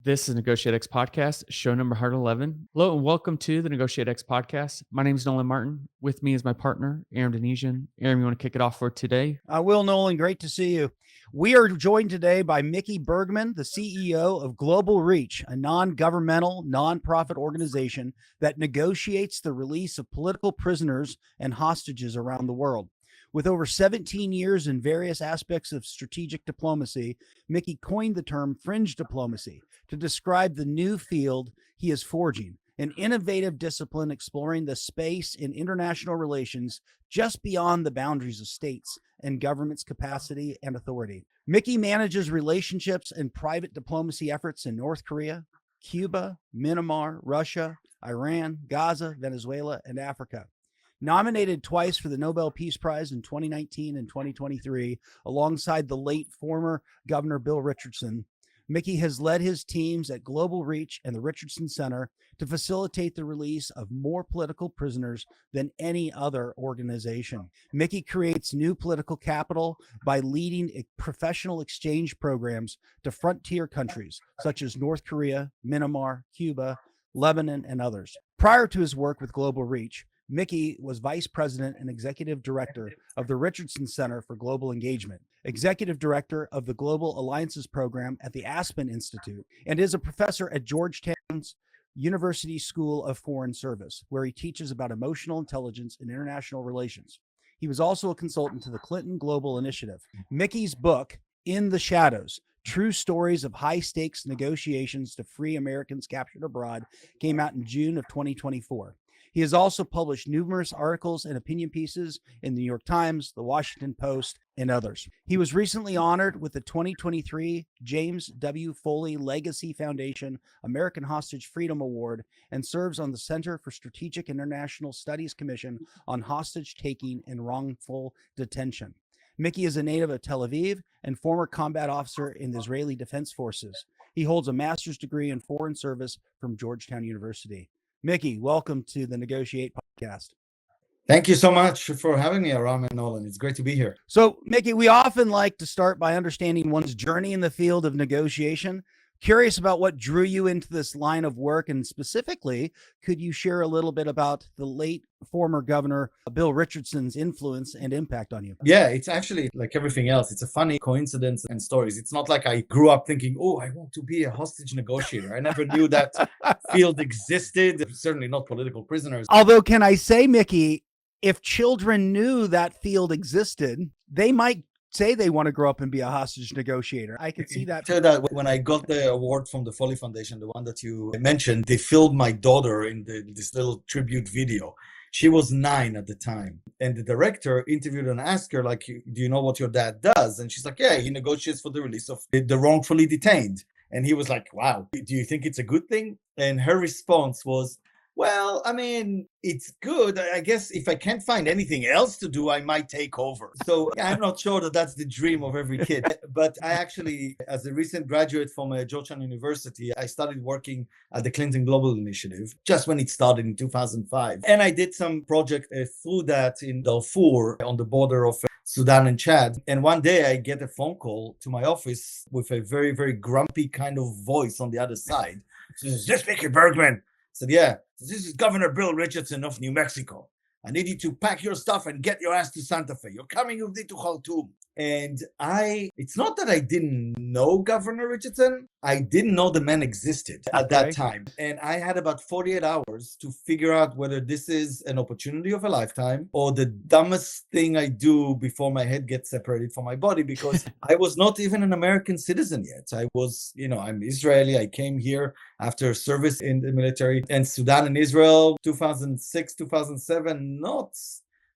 This is NEGOTIATEx podcast, show number 111. Hello and welcome to the NEGOTIATEx podcast. My name is Nolan Martin. With me is my partner, Aaron Denesian. Aaron, you want to kick it off for today? Will Nolan, great to see you. We are joined today by Mickey Bergman, the CEO of Global Reach, a non-governmental, nonprofit organization that negotiates the release of political prisoners and hostages around the world. With over 17 years in various aspects of strategic diplomacy, Mickey coined the term fringe diplomacy to describe the new field he is forging, an innovative discipline exploring the space in international relations just beyond the boundaries of states and governments' capacity and authority. Mickey manages relationships and private diplomacy efforts in North Korea, Cuba, Myanmar, Russia, Iran, Gaza, Venezuela, and Africa. Nominated twice for the Nobel Peace Prize in 2019 and 2023, alongside the late former Governor Bill Richardson, Mickey has led his teams at Global Reach and the Richardson Center to facilitate the release of more political prisoners than any other organization. Mickey creates new political capital by leading professional exchange programs to frontier countries such as North Korea, Myanmar, Cuba, Lebanon, and others. Prior to his work with Global Reach, Mickey was vice president and executive director of the Richardson Center for Global Engagement, executive director of the Global Alliances Program at the Aspen Institute, and is a professor at Georgetown's University School of Foreign Service, where he teaches about emotional intelligence and international relations. He was also a consultant to the Clinton Global Initiative. Mickey's book, In the Shadows, True Stories of High-Stakes Negotiations to Free Americans Captured Abroad, came out in June of 2024. He has also published numerous articles and opinion pieces in the New York Times, the Washington Post, and others. He was recently honored with the 2023 James W. Foley Legacy Foundation American Hostage Freedom Award and serves on the Center for Strategic International Studies Commission on Hostage Taking and Wrongful Detention. Mickey is a native of Tel Aviv and former combat officer in the Israeli Defense Forces. He holds a master's degree in foreign service from Georgetown University. Mickey, welcome to the Negotiate podcast. Thank you so much for having me, Aram and Nolan. It's great to be here. So, Mickey, we often like to start by understanding one's journey in the field of negotiation. Curious about what drew you into this line of work, and specifically, could you share a little bit about the late former Governor Bill Richardson's influence and impact on you? Yeah, it's actually like everything else. It's a funny coincidence and stories. It's not like I grew up thinking, oh, I want to be a hostage negotiator. I never knew that field existed. Certainly not political prisoners. Although, can I say, Mickey, if children knew that field existed, they might say they want to grow up and be a hostage negotiator. I could see that. So that when I got the award from the Foley Foundation, the one that you mentioned, they filmed my daughter in this little tribute video. She was 9 at the time. And the director interviewed and asked her, like, do you know what your dad does? And she's like, yeah, he negotiates for the release of the wrongfully detained. And he was like, wow, do you think it's a good thing? And her response was, well, I mean, it's good. I guess if I can't find anything else to do, I might take over. So I'm not sure that that's the dream of every kid. But I actually, as a recent graduate from Georgetown University, I started working at the Clinton Global Initiative just when it started in 2005. And I did some project through that in Darfur on the border of Sudan and Chad. And one day I get a phone call to my office with a very, very grumpy kind of voice on the other side. She says, "This Mickey Bergman." I said, yeah, this is Governor Bill Richardson of New Mexico. I need you to pack your stuff and get your ass to Santa Fe. You're coming with me to Khartoum. And it's not that I didn't know Governor Richardson. I didn't know the man existed at that time. And I had about 48 hours to figure out whether this is an opportunity of a lifetime or the dumbest thing I do before my head gets separated from my body, because I was not even an American citizen yet. I was, I'm Israeli. I came here after service in the military, and Sudan and Israel, 2006, 2007, not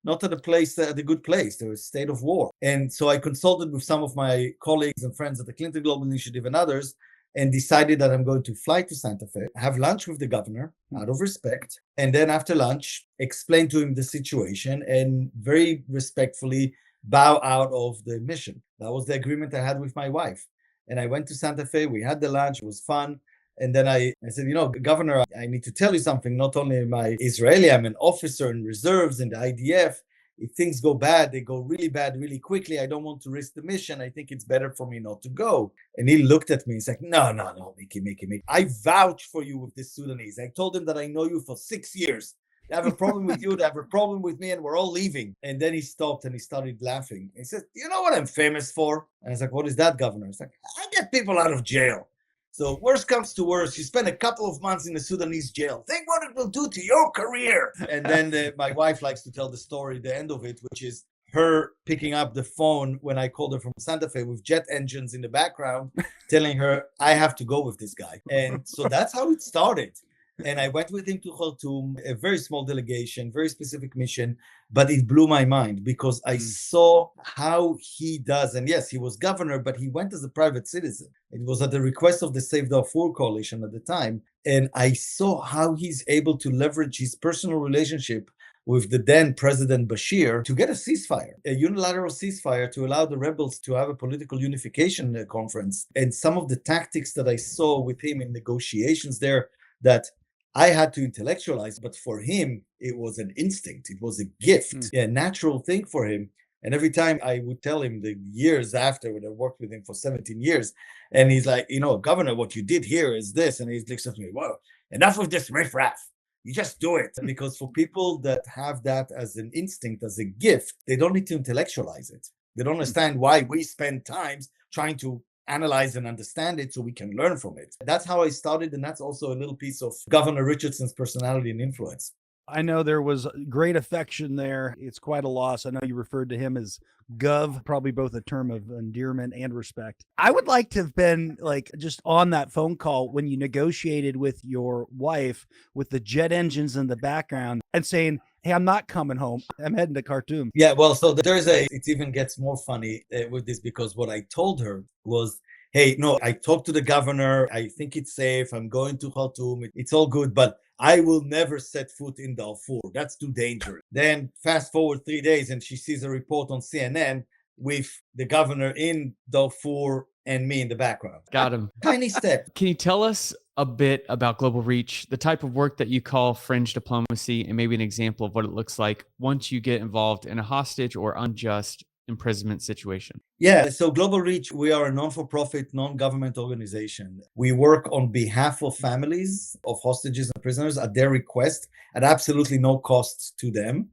at a good place. There was a state of war. And so I consulted with some of my colleagues and friends at the Clinton Global Initiative and others, and decided that I'm going to fly to Santa Fe, have lunch with the governor out of respect, and then after lunch, explain to him the situation and very respectfully bow out of the mission. That was the agreement I had with my wife. And I went to Santa Fe, we had the lunch, it was fun. And then I said, Governor, I need to tell you something. Not only am I Israeli, I'm an officer in reserves in the IDF. if things go bad, they go really bad really quickly. I don't want to risk the mission. I think it's better for me not to go. And he looked at me. He's like, no, Mickey. I vouch for you with this Sudanese. I told him that I know you for 6 years. They have a problem with you. They have a problem with me, and we're all leaving. And then he stopped and he started laughing. He said, you know what I'm famous for? And I was like, what is that, Governor? He's like, I get people out of jail. So worst comes to worst, you spend a couple of months in the Sudanese jail. Think what it will do to your career. And then my wife likes to tell the story, the end of it, which is her picking up the phone when I called her from Santa Fe with jet engines in the background, telling her, I have to go with this guy. And so that's how it started. And I went with him to Khartoum, a very small delegation, very specific mission, but it blew my mind because I saw how he does. And yes, he was governor, but he went as a private citizen. It was at the request of the Save Darfur coalition at the time. And I saw how he's able to leverage his personal relationship with the then President Bashir to get a ceasefire, a unilateral ceasefire to allow the rebels to have a political unification conference. And some of the tactics that I saw with him in negotiations there that I had to intellectualize, but for him, it was an instinct. It was a gift, a natural thing for him. And every time I would tell him the years after, when I worked with him for 17 years, and he's like, Governor, what you did here is this. And he looks at me, whoa, enough of this riffraff. You just do it. Because for people that have that as an instinct, as a gift, they don't need to intellectualize it. They don't understand why we spend time trying to analyze and understand it so we can learn from it. That's how I started, and that's also a little piece of Governor Richardson's personality and influence. I know there was great affection there. It's quite a loss. I know you referred to him as Gov, probably both a term of endearment and respect. I would like to have been just on that phone call when you negotiated with your wife with the jet engines in the background and saying, hey, I'm not coming home. I'm heading to Khartoum. Yeah, well, so it even gets more funny with this because what I told her was, hey, no, I talked to the governor. I think it's safe. I'm going to Khartoum. It's all good, but I will never set foot in Darfur. That's too dangerous. Then fast forward 3 days and she sees a report on CNN with the governor in Darfur and me in the background. Got him. Tiny step. Can you tell us a bit about Global Reach, the type of work that you call fringe diplomacy, and maybe an example of what it looks like once you get involved in a hostage or unjust imprisonment situation? Yeah, so Global Reach, we are a non-for-profit, non-government organization. We work on behalf of families of hostages and prisoners at their request at absolutely no cost to them.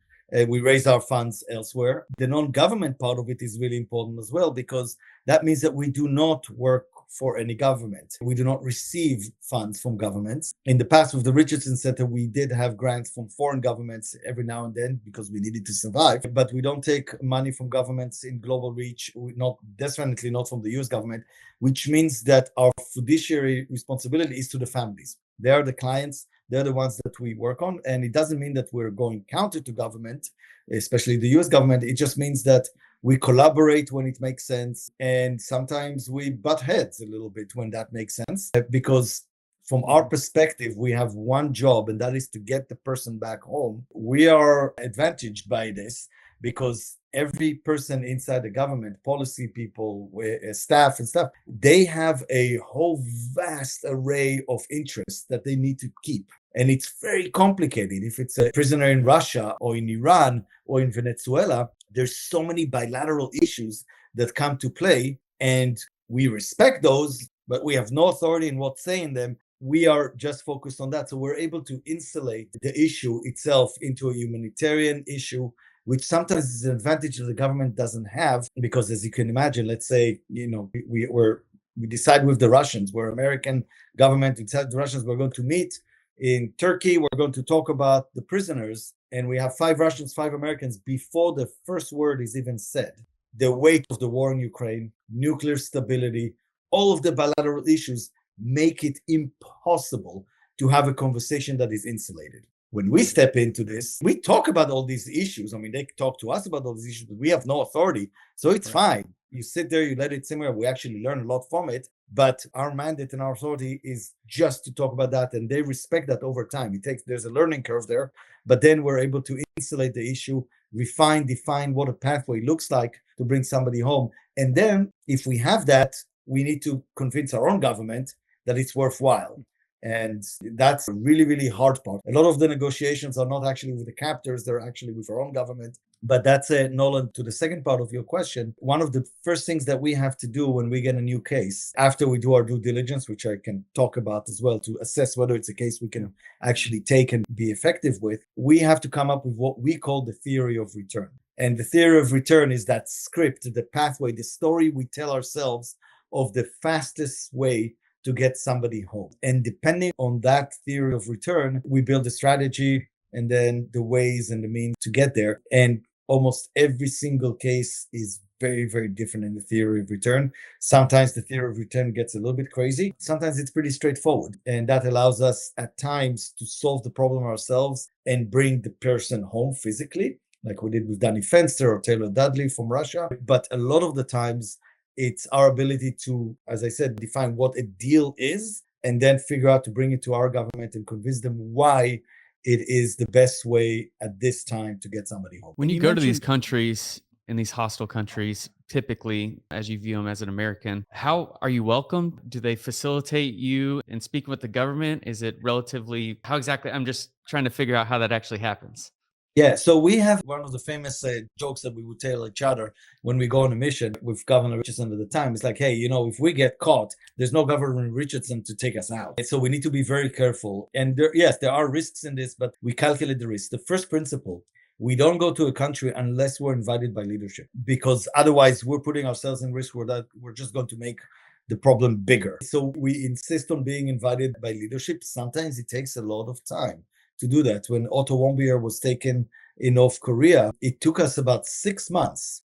We raise our funds elsewhere. The non-government part of it is really important as well, because that means that we do not work for any government. We do not receive funds from governments. In the past, with the Richardson Center, we did have grants from foreign governments every now and then because we needed to survive. But we don't take money from governments in Global Reach, definitely not from the US government, which means that our fiduciary responsibility is to the families. They are the clients. They're the ones that we work on. And it doesn't mean that we're going counter to government, especially the US government. It just means that we collaborate when it makes sense. And sometimes we butt heads a little bit when that makes sense. Because from our perspective, we have one job, and that is to get the person back home. We are advantaged by this because every person inside the government, policy people, staff and stuff, they have a whole vast array of interests that they need to keep. And it's very complicated. If it's a prisoner in Russia or in Iran or in Venezuela, there's so many bilateral issues that come to play, and we respect those, but we have no authority in what say in them. We are just focused on that. So we're able to insulate the issue itself into a humanitarian issue, which sometimes is an advantage that the government doesn't have, because as you can imagine, let's say, we decide with the Russians, we're American government, we decide the Russians, we're going to meet in Turkey, we're going to talk about the prisoners, and we have 5 Russians, 5 Americans before the first word is even said. The weight of the war in Ukraine, nuclear stability, all of the bilateral issues make it impossible to have a conversation that is insulated. When we step into this, we talk about all these issues. I mean, they talk to us about all these issues, but we have no authority. So it's fine. You sit there, you let it simmer. We actually learn a lot from it. But our mandate and our authority is just to talk about that. And they respect that over time. There's a learning curve there, but then we're able to insulate the issue, define what a pathway looks like to bring somebody home. And then if we have that, we need to convince our own government that it's worthwhile. And that's a really, really hard part. A lot of the negotiations are not actually with the captors, they're actually with our own government. But that's Nolan, to the second part of your question. One of the first things that we have to do when we get a new case, after we do our due diligence, which I can talk about as well, to assess whether it's a case we can actually take and be effective with, we have to come up with what we call the theory of return. And the theory of return is that script, the pathway, the story we tell ourselves of the fastest way to get somebody home. And depending on that theory of return, we build a strategy and then the ways and the means to get there. And almost every single case is very, very different in the theory of return. Sometimes the theory of return gets a little bit crazy. Sometimes it's pretty straightforward. And that allows us at times to solve the problem ourselves and bring the person home physically, like we did with Danny Fenster or Taylor Dudley from Russia. But a lot of the times, it's our ability to, as I said, define what a deal is and then figure out to bring it to our government and convince them why it is the best way at this time to get somebody home. When you go to these countries, in these hostile countries, typically, as you view them as an American, how are you welcomed? Do they facilitate you in speaking with the government? Is it relatively, how exactly? I'm just trying to figure out how that actually happens. Yeah, so we have one of the famous jokes that we would tell each other when we go on a mission with Governor Richardson at the time. It's like, hey, if we get caught, there's no Governor Richardson to take us out. So we need to be very careful. And there are risks in this, but we calculate the risks. The first principle, we don't go to a country unless we're invited by leadership, because otherwise we're putting ourselves in risk. We're just going to make the problem bigger. So we insist on being invited by leadership. Sometimes it takes a lot of time to do that. When Otto Warmbier was taken in North Korea, it took us about 6 months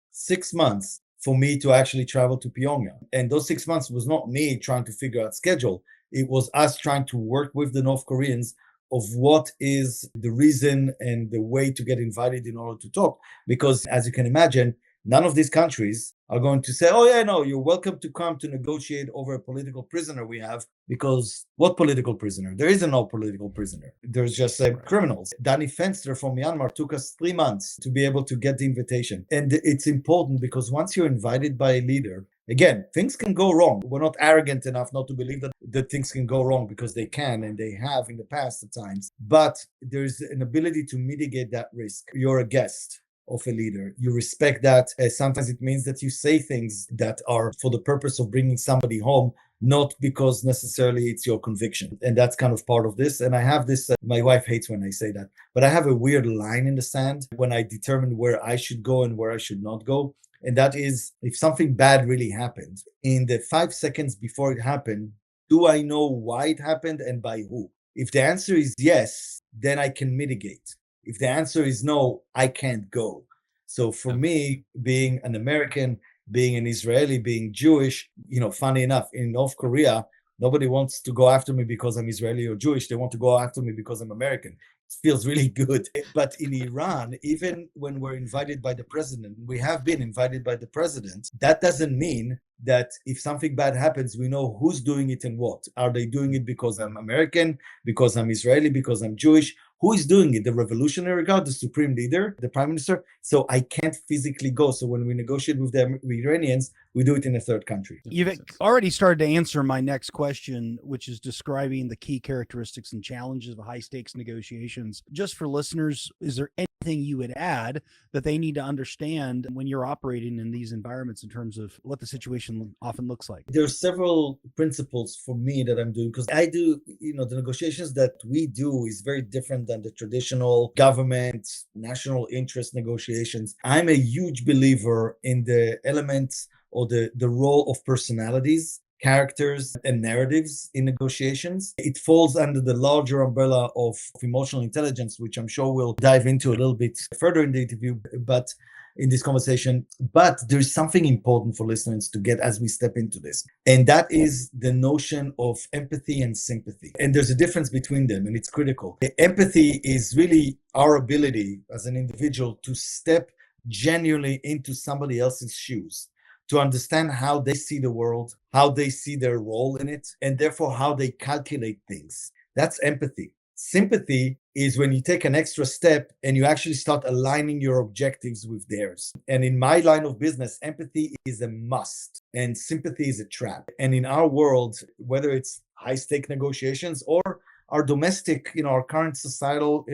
for me to actually travel to Pyongyang. And those 6 months was not me trying to figure out schedule. It was us trying to work with the North Koreans of what is the reason and the way to get invited in order to talk. Because as you can imagine, none of these countries are going to say, oh, yeah, no, you're welcome to come to negotiate over a political prisoner we have. Because what political prisoner? There isn't no political prisoner. There's just criminals. Danny Fenster from Myanmar took us 3 months to be able to get the invitation. And it's important because once you're invited by a leader, again, things can go wrong. We're not arrogant enough not to believe that things can go wrong, because they can, and they have in the past at times. But there's an ability to mitigate that risk. You're a guest of a leader. You respect that. Sometimes it means that you say things that are for the purpose of bringing somebody home, not because necessarily it's your conviction. And that's kind of part of this. And I have this, my wife hates when I say that, but I have a weird line in the sand when I determine where I should go and where I should not go. And that is, if something bad really happened, in the 5 seconds before it happened, do I know why it happened and by who? If the answer is yes, then I can mitigate. If the answer is no, I can't go. So for me, being an American, being an Israeli, being Jewish, funny enough, in North Korea, nobody wants to go after me because I'm Israeli or Jewish. They want to go after me because I'm American. It feels really good. But in Iran, even when we're invited by the president, we have been invited by the president, that doesn't mean that if something bad happens, we know who's doing it and what. Are they doing it because I'm American, because I'm Israeli, because I'm Jewish? Who is doing it? The Revolutionary Guard, the supreme leader, the prime minister? So I can't physically go. So when we negotiate with the Iranians, we do it in a third country. You've already started to answer my next question, which is describing the key characteristics and challenges of high stakes negotiations. Just for listeners, is there anything you would add that they need to understand when you're operating in these environments in terms of what the situation often looks like? There are several principles for me that I'm doing, because I do, the negotiations that we do is very different than the traditional government, national interest negotiations. I'm a huge believer in the elements or the role of personalities, characters, and narratives in negotiations. It falls under the larger umbrella of emotional intelligence, which I'm sure we'll dive into a little bit further in the interview, but in this conversation. But there's something important for listeners to get as we step into this. And that is the notion of empathy and sympathy. And there's a difference between them, and it's critical. Empathy is really our ability as an individual to step genuinely into somebody else's shoes, to understand how they see the world, how they see their role in it, and therefore how they calculate things. That's empathy. Sympathy is when you take an extra step and you actually start aligning your objectives with theirs. And in my line of business, empathy is a must and sympathy is a trap. And in our world, whether it's high-stake negotiations, or our domestic, our current societal,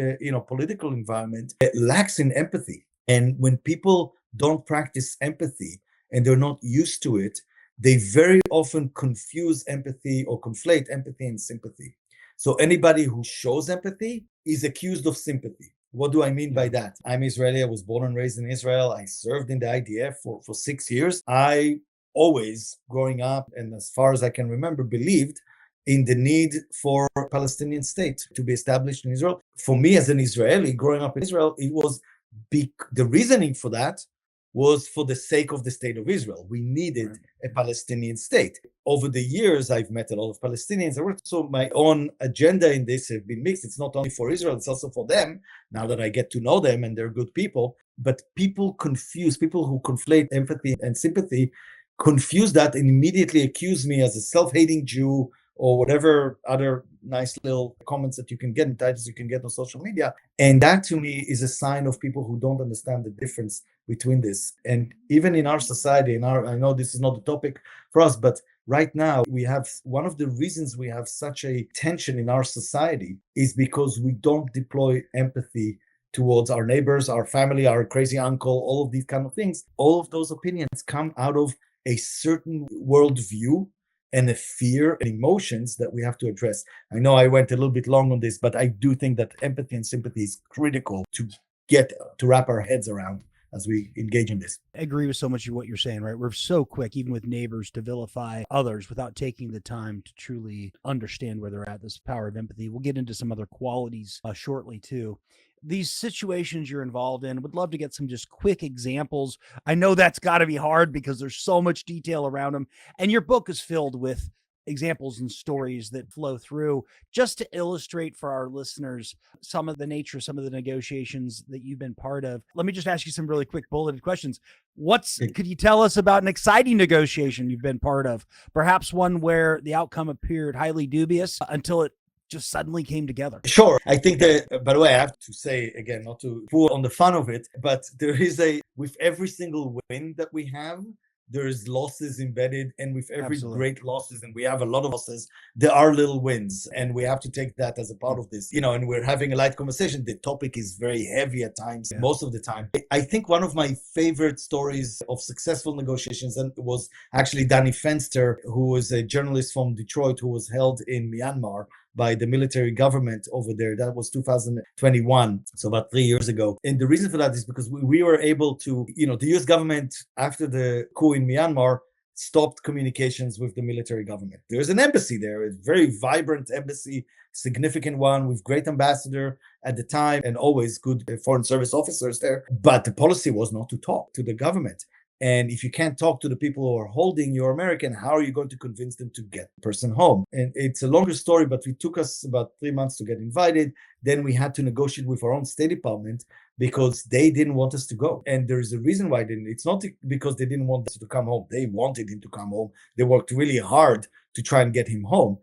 political environment lacks in empathy. And when people don't practice empathy and they're not used to it, they very often confuse empathy or conflate empathy and sympathy. So anybody who shows empathy is accused of sympathy. What do I mean by that? I'm Israeli. I was born and raised in Israel. I served in the IDF for 6 years. I always, growing up, and as far as I can remember, believed in the need for a Palestinian state to be established in Israel. For me, as an Israeli growing up in Israel, it was the reasoning for that was for the sake of the state of Israel. We needed a Palestinian state. Over the years, I've met a lot of Palestinians. So my own agenda in this have been mixed. It's not only for Israel, it's also for them, now that I get to know them and they're good people. But people who conflate empathy and sympathy, confuse that and immediately accuse me as a self-hating Jew or whatever other nice little comments that you can get and titles you can get on social media. And that to me is a sign of people who don't understand the difference between this. And even in our society, I know this is not the topic for us, but right now we have one of the reasons we have such a tension in our society is because we don't deploy empathy towards our neighbors, our family, our crazy uncle, all of these kind of things. All of those opinions come out of a certain worldview and a fear and emotions that we have to address. I know I went a little bit long on this, but I do think that empathy and sympathy is critical to wrap our heads around as we engage in this. I agree with so much of what you're saying, right? We're so quick, even with neighbors, to vilify others without taking the time to truly understand where they're at, this power of empathy. We'll get into some other qualities shortly, too. These situations you're involved in, would love to get some just quick examples. I know that's got to be hard because there's so much detail around them. And your book is filled with examples and stories that flow through, just to illustrate for our listeners some of the nature, some of the negotiations that you've been part of. Let me just ask you some really quick bulleted questions. Could you tell us about an exciting negotiation you've been part of? Perhaps one where the outcome appeared highly dubious until it just suddenly came together. Sure. I think that, by the way, I have to say again, not to pull on the fun of it, but there is with every single win that we have, there's losses embedded, and with every great losses, and we have a lot of losses, there are little wins, and we have to take that as a part of this, and we're having a light conversation. The topic is very heavy at times, most of the time. I think one of my favorite stories of successful negotiations was actually Danny Fenster, who was a journalist from Detroit who was held in Myanmar by the military government over there. That was 2021, so about 3 years ago. And the reason for that is because we were able to, the US government, after the coup in Myanmar, stopped communications with the military government. There's an embassy there, a very vibrant embassy, significant one, with great ambassador at the time and always good foreign service officers there. But the policy was not to talk to the government. And if you can't talk to the people who are holding your American, how are you going to convince them to get the person home? And it's a longer story, but it took us about 3 months to get invited. Then we had to negotiate with our own State Department because they didn't want us to go. And there's a reason why they didn't. It's not because they didn't want us to come home. They wanted him to come home. They worked really hard to try and get him home.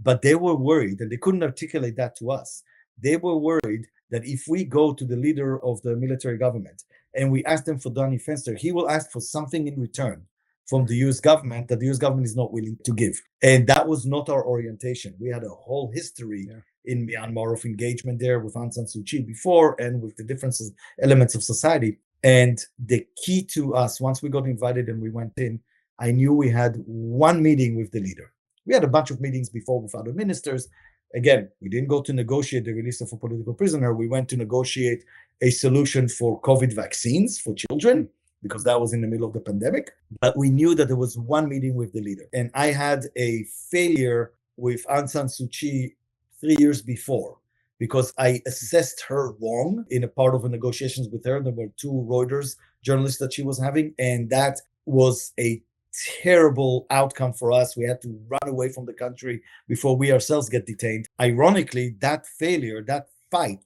But they were worried, and they couldn't articulate that to us. They were worried that if we go to the leader of the military government and we ask them for Danny Fenster, he will ask for something in return from the US government that the US government is not willing to give. And that was not our orientation. We had a whole history in Myanmar of engagement there with Aung San Suu Kyi before, and with the differences, elements of society. And the key to us, once we got invited and we went in, I knew we had one meeting with the leader. We had a bunch of meetings before with other ministers. Again, we didn't go to negotiate the release of a political prisoner. We went to negotiate a solution for COVID vaccines for children, because that was in the middle of the pandemic. But we knew that there was one meeting with the leader. And I had a failure with Aung San Suu Kyi 3 years before, because I assessed her wrong in a part of the negotiations with her. There were 2 Reuters journalists that she was having, and that was a terrible outcome for us. We had to run away from the country before we ourselves get detained. Ironically, that failure, that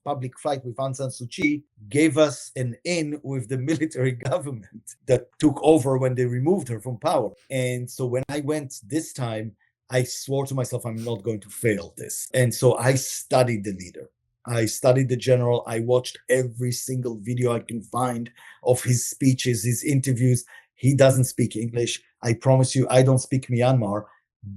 public fight with Aung San Suu Kyi, gave us an in with the military government that took over when they removed her from power. And so when I went this time, I swore to myself, I'm not going to fail this. And so I studied the leader. I studied the general. I watched every single video I can find of his speeches, his interviews. He doesn't speak English. I promise you, I don't speak Myanmar.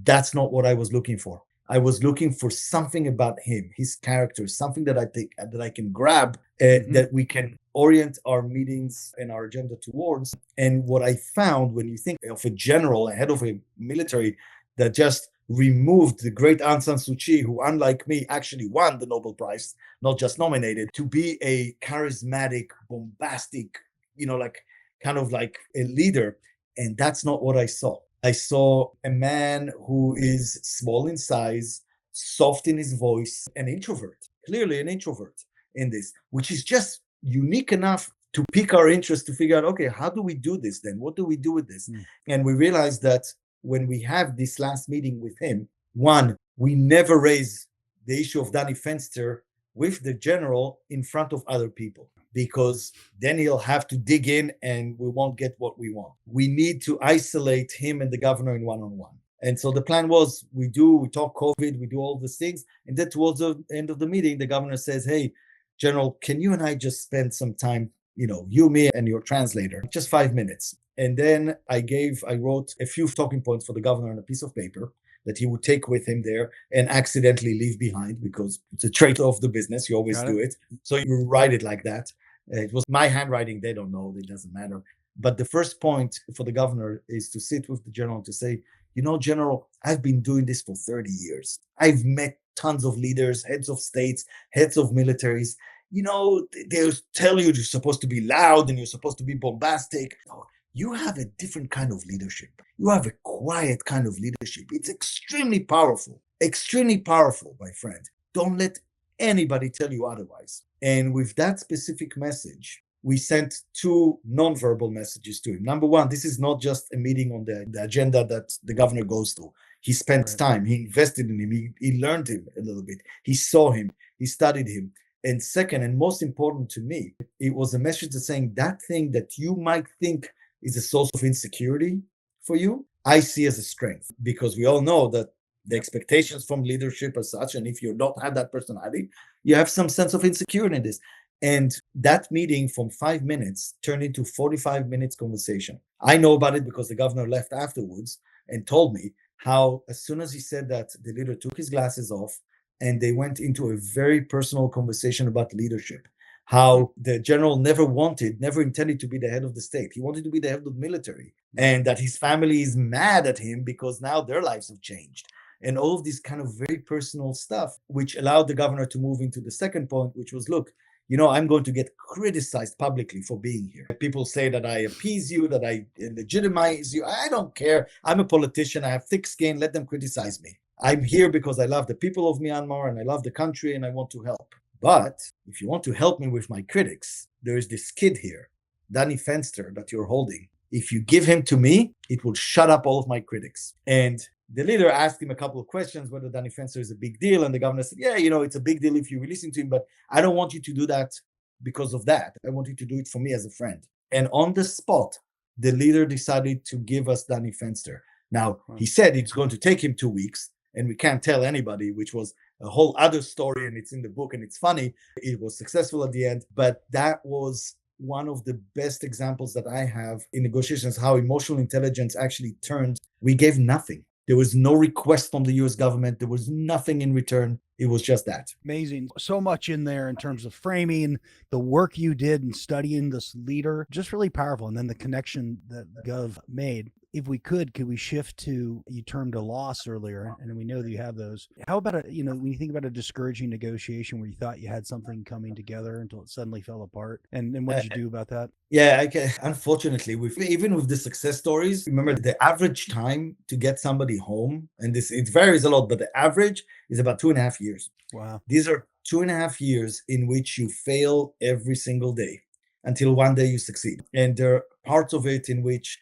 That's not what I was looking for. I was looking for something about him, his character, something that I think that I can grab, that we can orient our meetings and our agenda towards. And what I found, when you think of a general, a head of a military that just removed the great Aung San Suu Kyi, who, unlike me, actually won the Nobel Prize, not just nominated, to be a charismatic, bombastic, like kind of like a leader. And that's not what I saw. I saw a man who is small in size, soft in his voice, an introvert, clearly an introvert in this, which is just unique enough to pique our interest to figure out, okay, how do we do this then? What do we do with this? And we realized that when we have this last meeting with him, one, we never raise the issue of Danny Fenster with the general in front of other people, because then he'll have to dig in and we won't get what we want. We need to isolate him and the governor in one-on-one. And so the plan was, we talk COVID, we do all these things. And then towards the end of the meeting, the governor says, hey, General, can you and I just spend some time, you, me, and your translator, just 5 minutes. And then I wrote a few talking points for the governor on a piece of paper that he would take with him there and accidentally leave behind, because it's a trait of the business. You always do it. So you write it like that. It was my handwriting. They don't know. It doesn't matter. But the first point for the governor is to sit with the general to say, General, I've been doing this for 30 years. I've met tons of leaders, heads of states, heads of militaries. They tell you're supposed to be loud and you're supposed to be bombastic. No, you have a different kind of leadership. You have a quiet kind of leadership. It's extremely powerful, my friend. Don't let anybody tell you otherwise. And with that specific message, we sent 2 nonverbal messages to him. Number one, this is not just a meeting on the agenda that the governor goes to. He spent time, he invested in him, he learned him a little bit, he saw him, he studied him. And second, and most important to me, it was a message that's saying that thing that you might think is a source of insecurity for you, I see as a strength, because we all know that the expectations from leadership are such, and if you don't have that personality, you have some sense of insecurity in this. And that meeting from 5 minutes turned into 45 minutes conversation. I know about it because the governor left afterwards and told me how, as soon as he said that, the leader took his glasses off and they went into a very personal conversation about leadership. How the general never intended to be the head of the state. He wanted to be the head of the military, and that his family is mad at him because now their lives have changed. And all of this kind of very personal stuff, which allowed the governor to move into the second point, which was, look, I'm going to get criticized publicly for being here. People say that I appease you, that I legitimize you. I don't care. I'm a politician. I have thick skin. Let them criticize me. I'm here because I love the people of Myanmar and I love the country and I want to help. But if you want to help me with my critics, there is this kid here, Danny Fenster, that you're holding. If you give him to me, it will shut up all of my critics. And the leader asked him a couple of questions, whether Danny Fenster is a big deal. And the governor said, yeah, it's a big deal if you listen to him, but I don't want you to do that because of that. I want you to do it for me as a friend. And on the spot, the leader decided to give us Danny Fenster. Now, he said it's going to take him 2 weeks and we can't tell anybody, which was a whole other story. And it's in the book and it's funny. It was successful at the end, but that was one of the best examples that I have in negotiations, how emotional intelligence actually turned. We gave nothing. There was no request from the US government. There was nothing in return. It was just that. Amazing. So much in there in terms of framing, the work you did in studying this leader, just really powerful. And then the connection that Gov made. If we could we shift to, you termed a loss earlier, and we know that you have those. How about when you think about a discouraging negotiation where you thought you had something coming together until it suddenly fell apart? And what did you do about that? Yeah, unfortunately, even with the success stories, remember the average time to get somebody home, and it varies a lot, but the average is about 2.5 years. Wow. These are 2.5 years in which you fail every single day until one day you succeed. And there are parts of it in which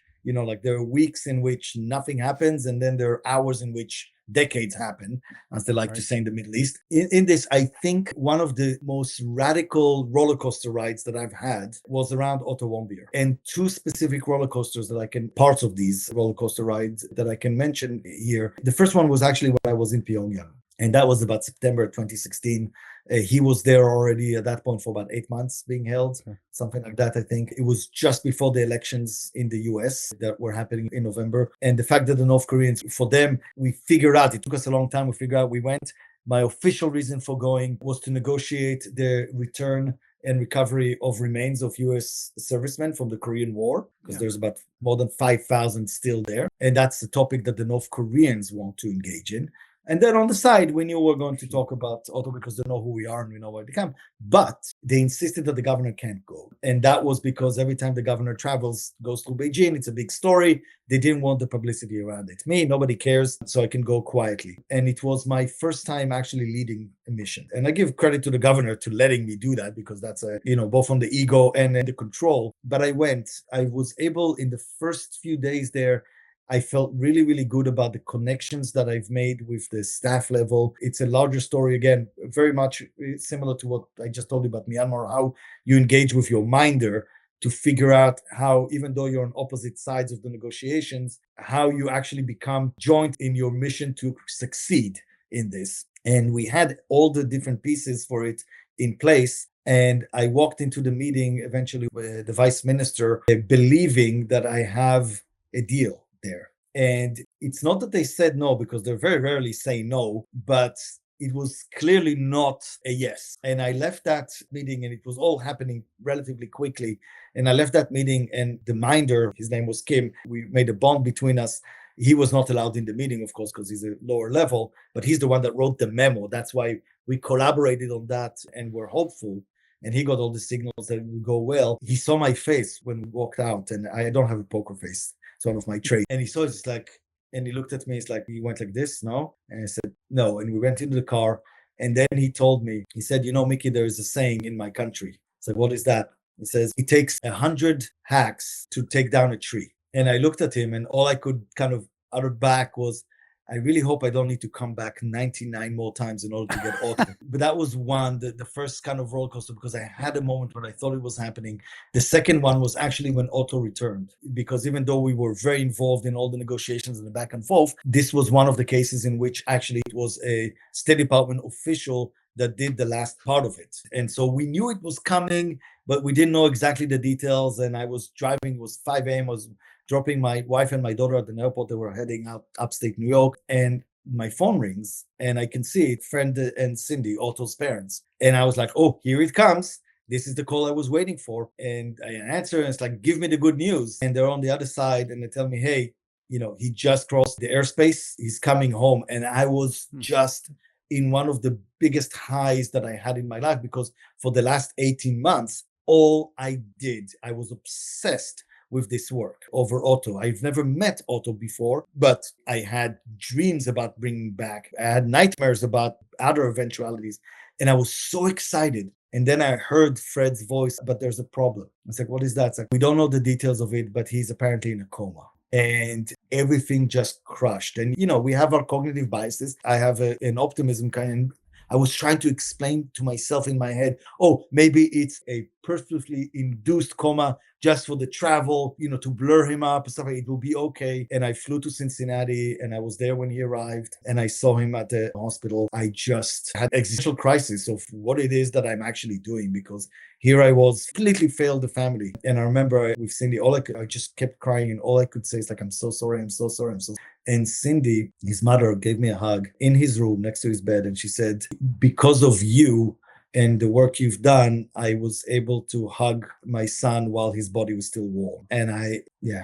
there are weeks in which nothing happens, and then there are hours in which decades happen, as they like to say in the Middle East. In this, I think one of the most radical roller coaster rides that I've had was around Otto Warmbier. And 2 specific roller coasters parts of these roller coaster rides that I can mention here. The first one was actually when I was in Pyongyang. And that was about September 2016. He was there already at that point for about 8 months being held, something like that, I think. It was just before the elections in the US that were happening in November. And the fact that the North Koreans, for them, we figured out, it took us a long time, we figured out, we went. My official reason for going was to negotiate the return and recovery of remains of US servicemen from the Korean War, because there's about more than 5,000 still there. And that's the topic that the North Koreans want to engage in. And then on the side, we knew we were going to talk about Otto because they know who we are and we know where they come. But they insisted that the governor can't go. And that was because every time the governor travels, goes through Beijing, it's a big story. They didn't want the publicity around it. Me, nobody cares, so I can go quietly. And it was my first time actually leading a mission. And I give credit to the governor to letting me do that, because that's both on the ego and the control. But I went. I was able in the first few days there, I felt really, really good about the connections that I've made with the staff level. It's a larger story, again, very much similar to what I just told you about Myanmar, how you engage with your minder to figure out how, even though you're on opposite sides of the negotiations, how you actually become joint in your mission to succeed in this. And we had all the different pieces for it in place. And I walked into the meeting eventually with the vice minister, believing that I have a deal there. And it's not that they said no, because they very rarely say no, but it was clearly not a yes. And I left that meeting, and it was all happening relatively quickly. And I left that meeting, and the minder, his name was Kim, we made a bond between us. He was not allowed in the meeting, of course, because he's a lower level, but he's the one that wrote the memo. That's why we collaborated on that and were hopeful. And he got all the signals that it would go well. He saw my face when we walked out, and I don't have a poker face. It's one of my traits. And he saw it, it's like, and he looked at me, it's like, he went like this, no? And I said, no. And we went into the car. And then he told me, he said, Mickey, there is a saying in my country. I said, what is that? He says, it takes 100 hacks to take down a tree. And I looked at him, and all I could kind of utter back was, I really hope I don't need to come back 99 more times in order to get Otto. But that was the first kind of roller coaster, because I had a moment when I thought it was happening. The second one was actually when Otto returned, because even though we were very involved in all the negotiations and the back and forth, this was one of the cases in which actually it was a State Department official that did the last part of it. And so we knew it was coming, but we didn't know exactly the details. And I was driving, it was 5 a.m., I was dropping my wife and my daughter at the airport. They were heading out upstate New York, and my phone rings, and I can see it, friend and Cindy, Otto's parents. And I was like, oh, here it comes. This is the call I was waiting for. And I answer, and it's like, give me the good news. And they're on the other side, and they tell me, hey, he just crossed the airspace. He's coming home. And I was just in one of the biggest highs that I had in my life, because for the last 18 months, all I did, I was obsessed with this work over Otto. I've never met Otto before, but I had dreams about bringing back. I had nightmares about other eventualities, and I was so excited. And then I heard Fred's voice, but there's a problem. It's like, what is that? It's like, we don't know the details of it, but he's apparently in a coma. And everything just crushed. And, we have our cognitive biases. I have an optimism kind. I was trying to explain to myself in my head, oh, maybe it's a purposely induced coma just for the travel, to blur him up and stuff. It will be okay. And I flew to Cincinnati, and I was there when he arrived, and I saw him at the hospital. I just had existential crisis of what it is that I'm actually doing, because here I was, completely failed the family. And I remember with Cindy, I just kept crying, and all I could say is like, I'm so sorry, I'm so sorry, I'm so sorry. And Cindy, his mother, gave me a hug in his room next to his bed, and she said, because of you and the work you've done, I was able to hug my son while his body was still warm. And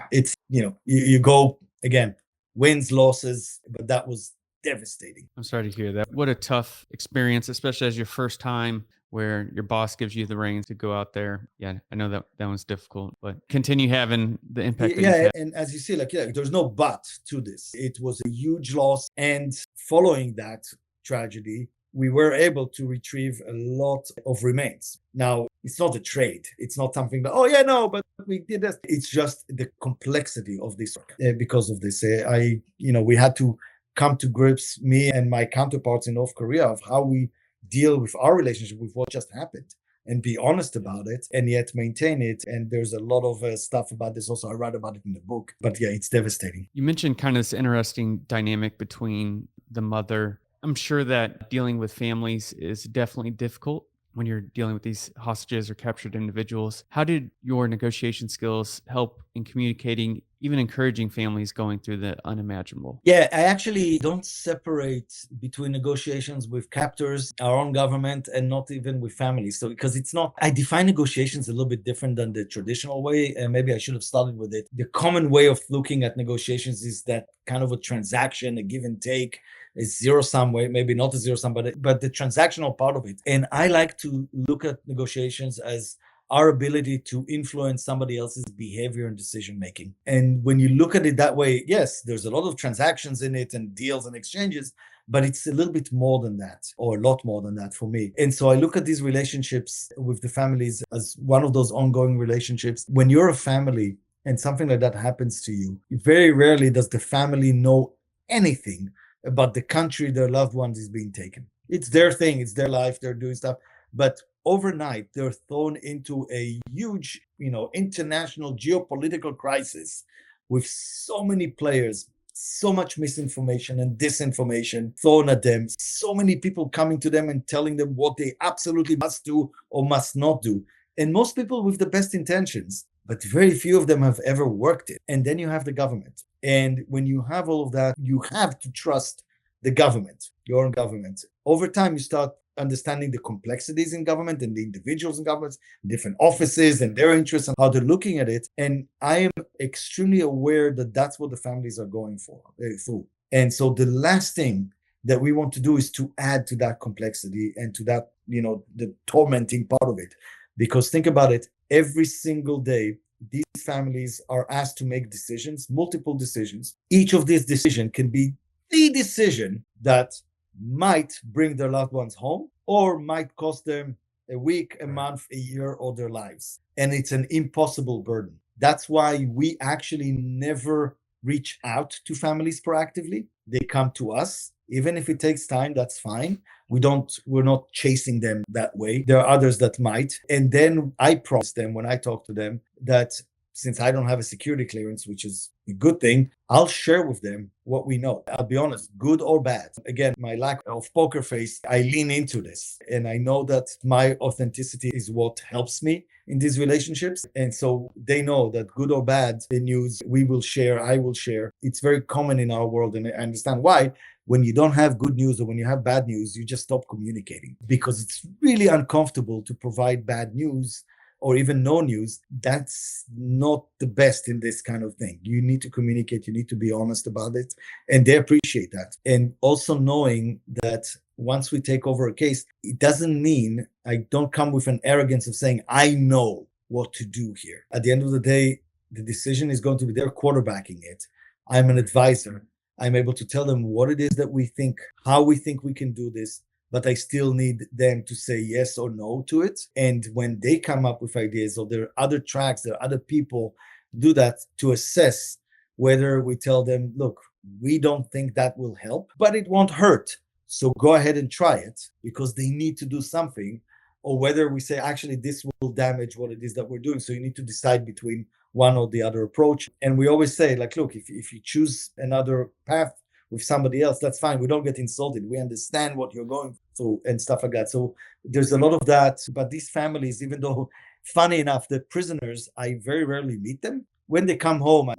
it's, you go, again, wins, losses, but that was devastating. I'm sorry to hear that. What a tough experience, especially as your first time where your boss gives you the reins to go out there. Yeah, I know that one's difficult, but continue having the impact that you've had. And as you see, there's no but to this. It was a huge loss. And following that tragedy, we were able to retrieve a lot of remains. Now, it's not a trade. It's not something that, but we did this. It's just the complexity of this work. Because of this, we had to come to grips, me and my counterparts in North Korea, of how we deal with our relationship with what just happened, and be honest about it, and yet maintain it. And there's a lot of stuff about this also. I write about it in the book. But yeah, it's devastating. You mentioned kind of this interesting dynamic between the mother I'm sure that dealing with families is definitely difficult when you're dealing with these hostages or captured individuals. How did your negotiation skills help in communicating, even encouraging families going through the unimaginable? Yeah, I actually don't separate between negotiations with captors, our own government, and not even with families. So, because it's not, I define negotiations a little bit different than the traditional way, and maybe I should have started with it. The common way of looking at negotiations is that kind of a transaction, a give and take, a zero sum way, maybe not a zero sum, but the transactional part of it. And I like to look at negotiations as our ability to influence somebody else's behavior and decision making. And when you look at it that way, yes, there's a lot of transactions in it and deals and exchanges, but it's a little bit more than that, or a lot more than that for me. And so I look at these relationships with the families as one of those ongoing relationships. When you're a family and something like that happens to you, very rarely does the family know anything about the country their loved ones is being taken. It's their thing, it's their life, they're doing stuff. But overnight, they're thrown into a huge, international geopolitical crisis with so many players, so much misinformation and disinformation thrown at them, so many people coming to them and telling them what they absolutely must do or must not do. And most people with the best intentions, but very few of them have ever worked it. And then you have the government. And when you have all of that, you have to trust the government, your own government. Over time, you start understanding the complexities in government and the individuals in governments, different offices and their interests and how they're looking at it. And I am extremely aware that that's what the families are going through. And so the last thing that we want to do is to add to that complexity and to that, the tormenting part of it. Because think about it, every single day, these families are asked to make decisions, multiple decisions. Each of these decisions can be the decision that might bring their loved ones home or might cost them a week, a month, a year, or their lives. And it's an impossible burden. That's why we actually never reach out to families proactively. They come to us. Even if it takes time, that's fine. We're not chasing them that way. There are others that might. And then I promise them when I talk to them that since I don't have a security clearance, which is a good thing, I'll share with them what we know. I'll be honest, good or bad. Again, my lack of poker face, I lean into this. And I know that my authenticity is what helps me in these relationships. And so they know that good or bad, the news we will share, I will share. It's very common in our world. And I understand why. When you don't have good news or when you have bad news, you just stop communicating because it's really uncomfortable to provide bad news or even no news. That's not the best in this kind of thing. You need to communicate. You need to be honest about it. And they appreciate that. And also knowing that once we take over a case, it doesn't mean I don't come with an arrogance of saying, I know what to do here. At the end of the day, the decision is going to be they're quarterbacking it. I'm an advisor. I'm able to tell them what it is that we think, how we think we can do this, but I still need them to say yes or no to it. And when they come up with ideas or there are other tracks, there are other people do that to assess whether we tell them, look, we don't think that will help, but it won't hurt. So go ahead and try it because they need to do something, or whether we say, actually, this will damage what it is that we're doing. So you need to decide between one or the other approach. And we always say, like, look, if you choose another path with somebody else, that's fine. We don't get insulted. We understand what you're going through and stuff like that. So there's a lot of that. But these families, even though, funny enough, the prisoners, I very rarely meet them. When they come home,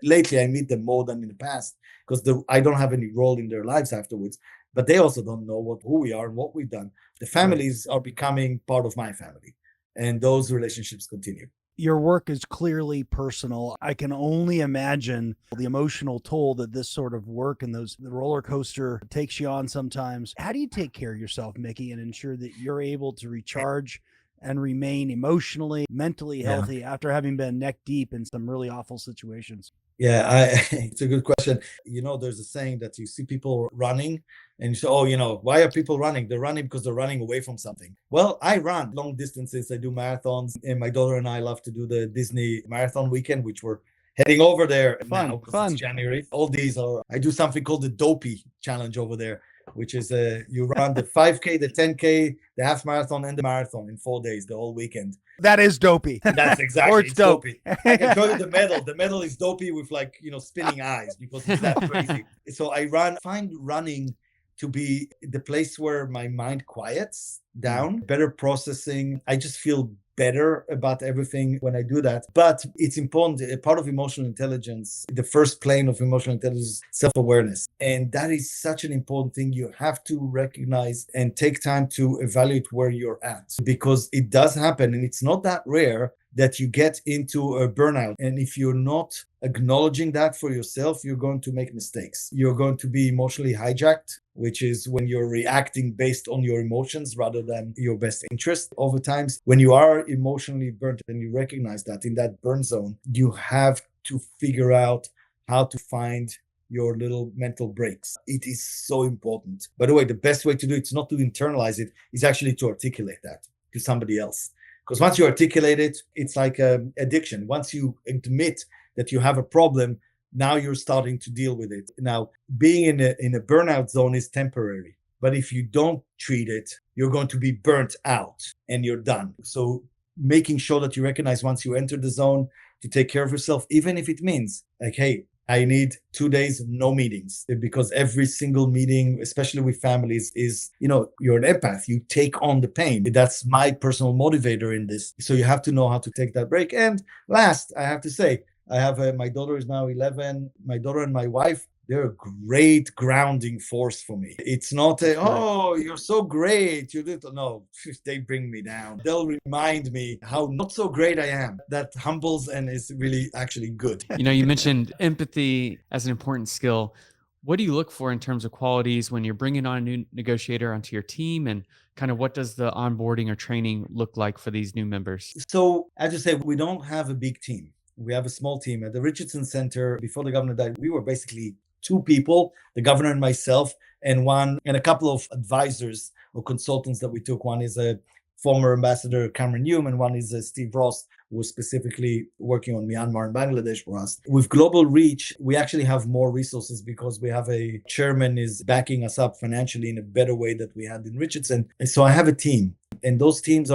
lately I meet them more than in the past because I don't have any role in their lives afterwards. But they also don't know who we are and what we've done. The families are becoming part of my family. And those relationships continue. Your work is clearly personal. I can only imagine the emotional toll that this sort of work and the roller coaster takes you on sometimes. How do you take care of yourself, Mickey, and ensure that you're able to recharge and remain emotionally, mentally healthy after having been neck deep in some really awful situations? Yeah, it's a good question. There's a saying that you see people running and you say, oh, why are people running? They're running because they're running away from something. Well, I run long distances. I do marathons. And my daughter and I love to do the Disney marathon weekend, which we're heading over there now because it's January. All these I do something called the Dopey Challenge over there, which is you run the 5K, the 10K, the half marathon, and the marathon in 4 days, the whole weekend. That is dopey. That's exactly. Or it's dope. Dopey. I can show you the medal. The medal is dopey with spinning eyes because it's that crazy. So I find running to be the place where my mind quiets down, better processing. I just feel better about everything when I do that. But it's important, a part of emotional intelligence, the first plane of emotional intelligence is self-awareness. And that is such an important thing. You have to recognize and take time to evaluate where you're at, because it does happen, and it's not that rare that you get into a burnout. And if you're not acknowledging that for yourself, you're going to make mistakes. You're going to be emotionally hijacked, which is when you're reacting based on your emotions rather than your best interest. Over times, when you are emotionally burnt and you recognize that in that burn zone, you have to figure out how to find your little mental breaks. It is so important. By the way, the best way to do it is not to internalize it, is actually to articulate that to somebody else. Because once you articulate it, it's like addiction. Once you admit that you have a problem, now you're starting to deal with it. Now, being in a burnout zone is temporary. But if you don't treat it, you're going to be burnt out and you're done. So making sure that you recognize once you enter the zone to take care of yourself, even if it means like, hey, I need 2 days, no meetings, because every single meeting, especially with families, is, you're an empath. You take on the pain. That's my personal motivator in this. So you have to know how to take that break. And last, I have to say, I have my daughter is now 11. My daughter and my wife, they're a great grounding force for me. It's not oh, you're so great. You did. No, they bring me down. They'll remind me how not so great I am. That humbles and is really actually good. You mentioned empathy as an important skill. What do you look for in terms of qualities when you're bringing on a new negotiator onto your team, and kind of what does the onboarding or training look like for these new members? So as you say, we don't have a big team. We have a small team. At the Richardson Center, before the governor died, we were basically 2 people, the governor and myself, and a couple of advisors or consultants that we took. One is a former ambassador, Cameron Hume, and one is Steve Ross, who was specifically working on Myanmar and Bangladesh for us. With Global Reach, we actually have more resources because we have a chairman is backing us up financially in a better way that we had in Richardson. And so I have a team. And those teams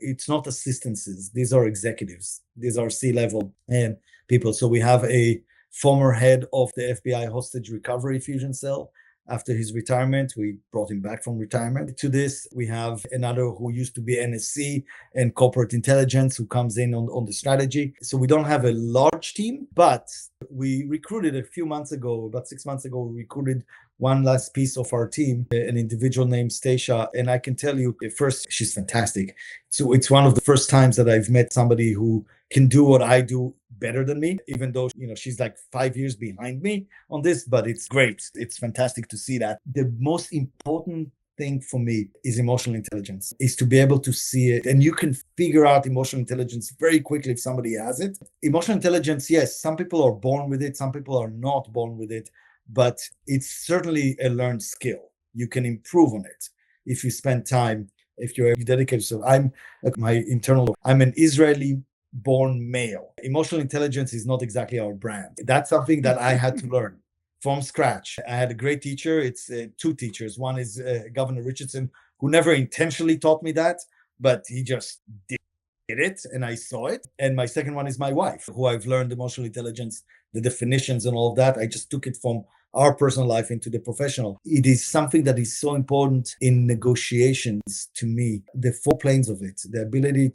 it's not assistances. These are executives. These are C-level and people. So we have a former head of the FBI hostage recovery fusion cell. After his retirement, we brought him back from retirement. To this, we have another who used to be NSC and corporate intelligence who comes in on the strategy. So we don't have a large team, but we recruited about 6 months ago, we recruited one last piece of our team, an individual named Stacia. And I can tell you, at first, she's fantastic. So it's one of the first times that I've met somebody who can do what I do better than me, even though, she's like 5 years behind me on this, but it's great. It's fantastic to see that. The most important thing for me is emotional intelligence, is to be able to see it. And you can figure out emotional intelligence very quickly if somebody has it. Emotional intelligence, yes, some people are born with it, some people are not born with it, but it's certainly a learned skill. You can improve on it if you spend time, if you dedicate yourself. I'm an Israeli born male. Emotional intelligence is not exactly our brand. That's something that I had to learn from scratch. I had a great teacher. It's 2 teachers. One is Governor Richardson, who never intentionally taught me that, but he just did it and I saw it. And my second one is my wife, who I've learned emotional intelligence, the definitions and all of that. I just took it from our personal life into the professional. It is something that is so important in negotiations to me. The 4 planes of it, the ability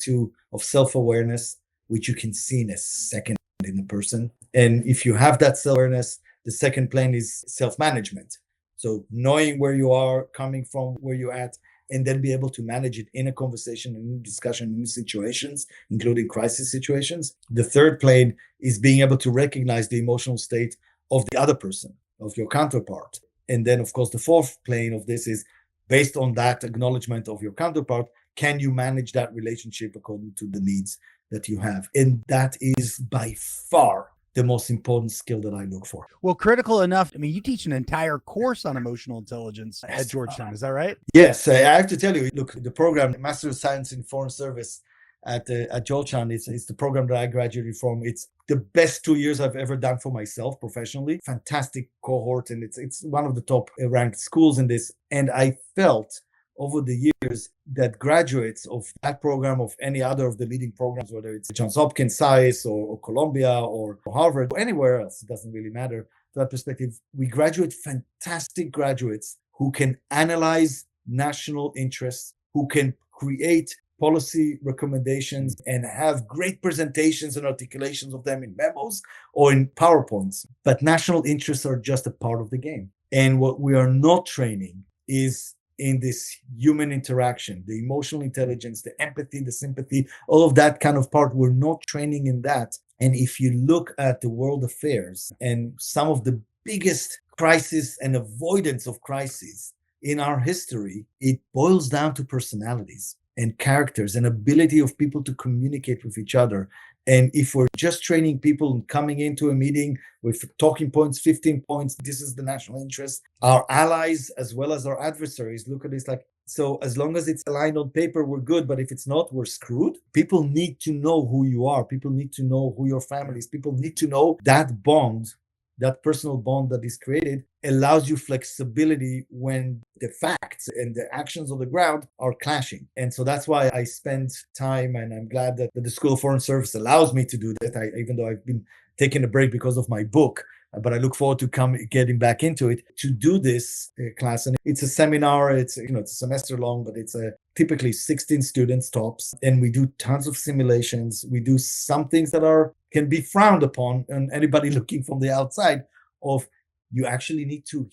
of self-awareness, which you can see in a second in a person. And if you have that self-awareness, the second plane is self-management. So knowing where you are, coming from where you're at, and then be able to manage it in a conversation, in discussion, in situations, including crisis situations. The third plane is being able to recognize the emotional state of the other person, of your counterpart. And then, of course, the 4th plane of this is based on that acknowledgement of your counterpart, can you manage that relationship according to the needs that you have? And that is by far the most important skill that I look for. Well, critical enough. I mean, you teach an entire course on emotional intelligence at Georgetown. Is that right? Yes. I have to tell you, look, the program, Master of Science in Foreign Service at Georgetown, it's the program that I graduated from. It's the best 2 years I've ever done for myself professionally. Fantastic cohort. And it's one of the top ranked schools in this. And I felt over the years that graduates of that program, of any other of the leading programs, whether it's Johns Hopkins, SAIS, or Columbia, or Harvard, or anywhere else, it doesn't really matter. From that perspective, we graduate fantastic graduates who can analyze national interests, who can create policy recommendations and have great presentations and articulations of them in memos or in PowerPoints. But national interests are just a part of the game. And what we are not training is in this human interaction, the emotional intelligence, the empathy, the sympathy, all of that kind of part. We're not training in that. And if you look at the world affairs and some of the biggest crises and avoidance of crises in our history, it boils down to personalities and characters and ability of people to communicate with each other. And if we're just training people and coming into a meeting with talking points, 15 points, this is the national interest, our allies as well as our adversaries look at this like, so as long as it's aligned on paper, we're good. But if it's not, we're screwed. People need to know who you are. People need to know who your family is. People need to know that bond, that personal bond that is created allows you flexibility when the facts and the actions on the ground are clashing. And so that's why I spend time, and I'm glad that the School of Foreign Service allows me to do that. Even though I've been taking a break because of my book, but I look forward to getting back into it to do this class. And it's a seminar. It's it's a semester long, but it's typically 16 students tops, and we do tons of simulations. We do some things that can be frowned upon, and anybody looking from the outside of you actually need to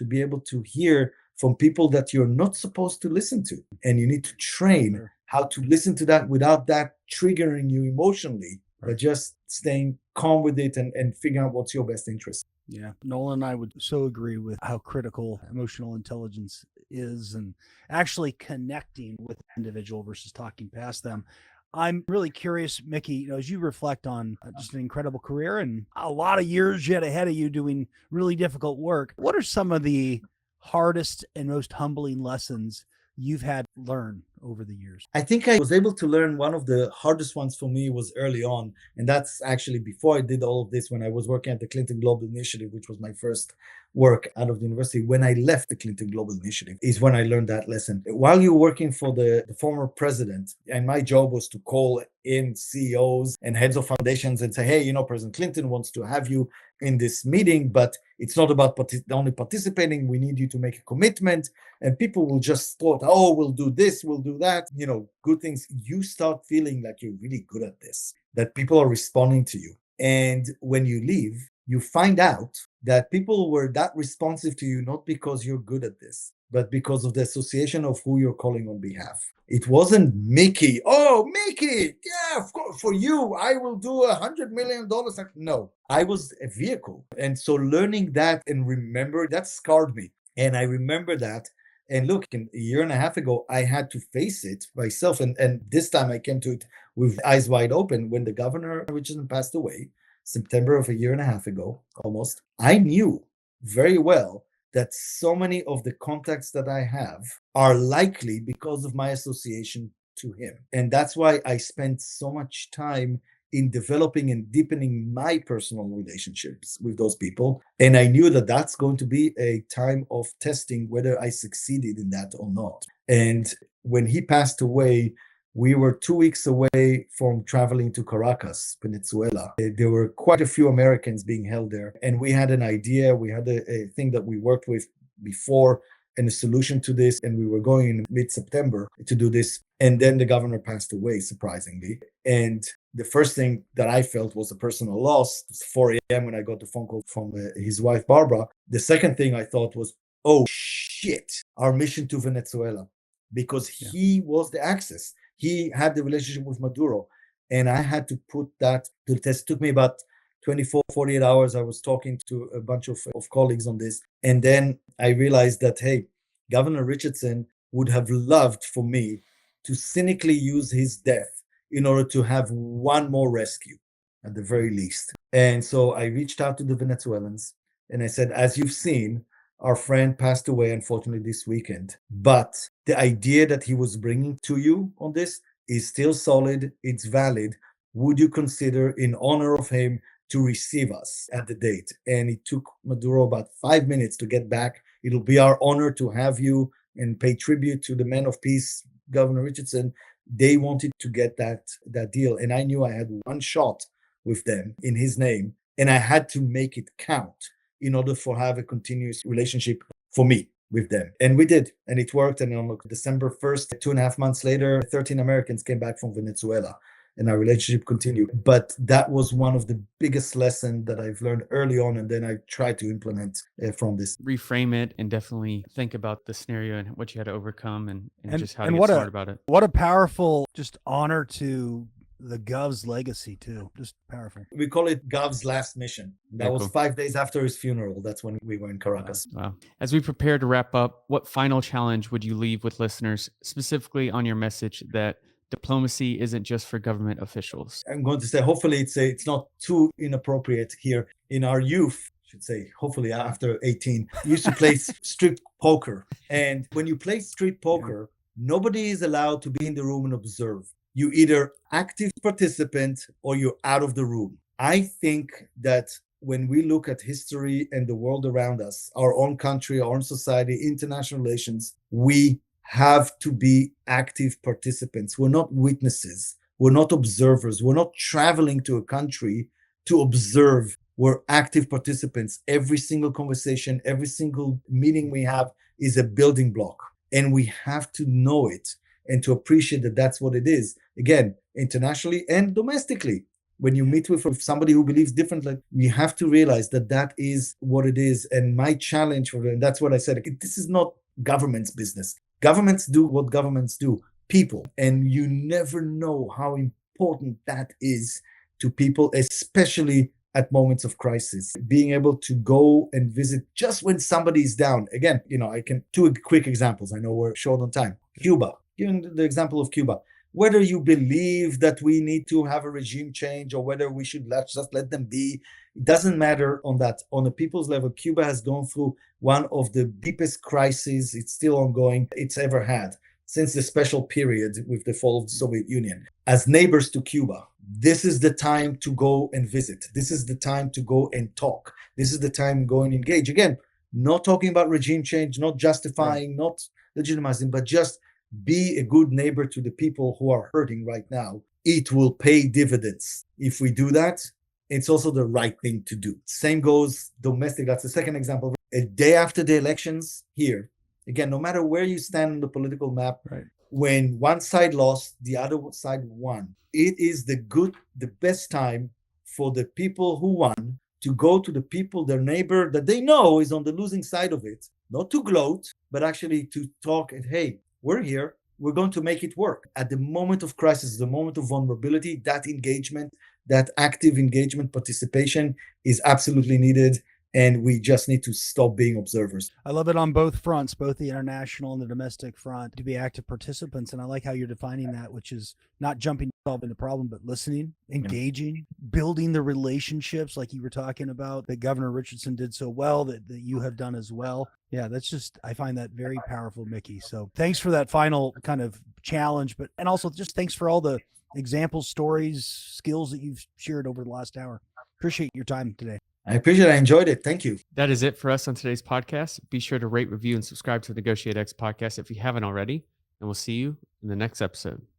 be able to hear from people that you're not supposed to listen to, and you need to train how to listen to that without that triggering you emotionally. But just staying calm with it and figuring out what's your best interest. Yeah, Nolan and I would so agree with how critical emotional intelligence is and actually connecting with the individual versus talking past them. I'm really curious, Mickey, as you reflect on just an incredible career and a lot of years yet ahead of you doing really difficult work, what are some of the hardest and most humbling lessons you've had to learn over the years? I think I was able to learn one of the hardest ones for me was early on. And that's actually before I did all of this, when I was working at the Clinton Global Initiative, which was my first work out of the university. When I left the Clinton Global Initiative is when I learned that lesson. While you're working for the former president, and my job was to call in CEOs and heads of foundations and say, hey, President Clinton wants to have you in this meeting, but it's not about only participating. We need you to make a commitment. And people will just thought, oh, we'll do this, we'll do that, good things. You start feeling like you're really good at this, that people are responding to you. And when you leave, you find out that people were that responsive to you, not because you're good at this, but because of the association of who you're calling on behalf. It wasn't Mickey. Oh, Mickey. Yeah, of course. For you, I will do $100 million. No, I was a vehicle. And so learning that and remember that scarred me. And I remember that. And look, a year and a half ago, I had to face it myself. And this time I came to it with eyes wide open. When the Governor Richardson passed away, September of a year and a half ago, almost, I knew very well that so many of the contacts that I have are likely because of my association to him. And that's why I spent so much time in developing and deepening my personal relationships with those people. And I knew that that's going to be a time of testing whether I succeeded in that or not. And when he passed away, we were 2 weeks away from traveling to Caracas, Venezuela. There were quite a few Americans being held there. And we had an idea. We had a thing that we worked with before and a solution to this. And we were going in mid-September to do this. And then the governor passed away, surprisingly. And the first thing that I felt was a personal loss. It was 4 a.m. when I got the phone call from his wife, Barbara. The second thing I thought was, oh, shit, our mission to Venezuela, because he was the access. He had the relationship with Maduro, and I had to put that to the test. It took me about 24, 48 hours. I was talking to a bunch of colleagues on this. And then I realized that, hey, Governor Richardson would have loved for me to cynically use his death in order to have one more rescue at the very least. And so I reached out to the Venezuelans and I said, as you've seen, our friend passed away, unfortunately, this weekend. But the idea that he was bringing to you on this is still solid. It's valid. Would you consider, in honor of him, to receive us at the date? And it took Maduro about 5 minutes to get back. It'll be our honor to have you and pay tribute to the man of peace, Governor Richardson. They wanted to get that deal. And I knew I had one shot with them in his name, and I had to make it count in order for have a continuous relationship for me with them. And we did. And it worked. And on December 1st, 2.5 months later, 13 Americans came back from Venezuela. And our relationship continued. But that was one of the biggest lessons that I've learned early on. And then I tried to implement from this. Reframe it and definitely think about the scenario and what you had to overcome and just how to and get smart about it. What a powerful just honor to the Gov's legacy too. Just powerful. We call it Gov's last mission. That Very was cool. 5 days after his funeral. That's when we were in Caracas. Wow. As we prepare to wrap up, what final challenge would you leave with listeners, specifically on your message that diplomacy isn't just for government officials? I'm going to say, hopefully it's not too inappropriate here. In our youth, I should say, hopefully after 18, we used to play street poker. And when you play street poker, nobody is allowed to be in the room and observe. You either active participant or you're out of the room. I think that when we look at history and the world around us, our own country, our own society, international relations, we have to be active participants. We're not witnesses. We're not observers. We're not traveling to a country to observe. We're active participants. Every single conversation, every single meeting we have is a building block. And we have to know it and to appreciate that that's what it is. Again, internationally and domestically. When you meet with somebody who believes differently, we have to realize that that is what it is. And my challenge for them, that's what I said, this is not government's business. Governments do what governments do, people. And you never know how important that is to people, especially at moments of crisis. Being able to go and visit just when somebody is down. Again, I can, two quick examples. I know we're short on time. Cuba, giving the example of Cuba. Whether you believe that we need to have a regime change or whether we should just let them be, it doesn't matter on that. On a people's level, Cuba has gone through one of the deepest crises, it's still ongoing, it's ever had since the special period with the fall of the Soviet Union. As neighbors to Cuba, this is the time to go and visit. This is the time to go and talk. This is the time to go and engage. Again, not talking about regime change, not justifying, not legitimizing, but just be a good neighbor to the people who are hurting right now. It will pay dividends. If we do that, it's also the right thing to do. Same goes domestic. That's the second example. A day after the elections here, again, no matter where you stand on the political map, when one side lost, the other side won. It is the best time for the people who won to go to the people, their neighbor that they know is on the losing side of it, not to gloat, but actually to talk and, hey, we're here. We're going to make it work. At the moment of crisis, the moment of vulnerability, that engagement, that active engagement, participation is absolutely needed. And we just need to stop being observers. I love it on both fronts, both the international and the domestic front, to be active participants. And I like how you're defining that, which is not jumping to solving the problem, but listening, engaging, building the relationships like you were talking about that Governor Richardson did so well, that you have done as well. Yeah, that's just, I find that very powerful, Mickey. So thanks for that final kind of challenge, and also just thanks for all the examples, stories, skills that you've shared over the last hour. Appreciate your time today. I appreciate it. I enjoyed it. Thank you. That is it for us on today's podcast. Be sure to rate, review, and subscribe to the NEGOTIATEx podcast if you haven't already. And we'll see you in the next episode.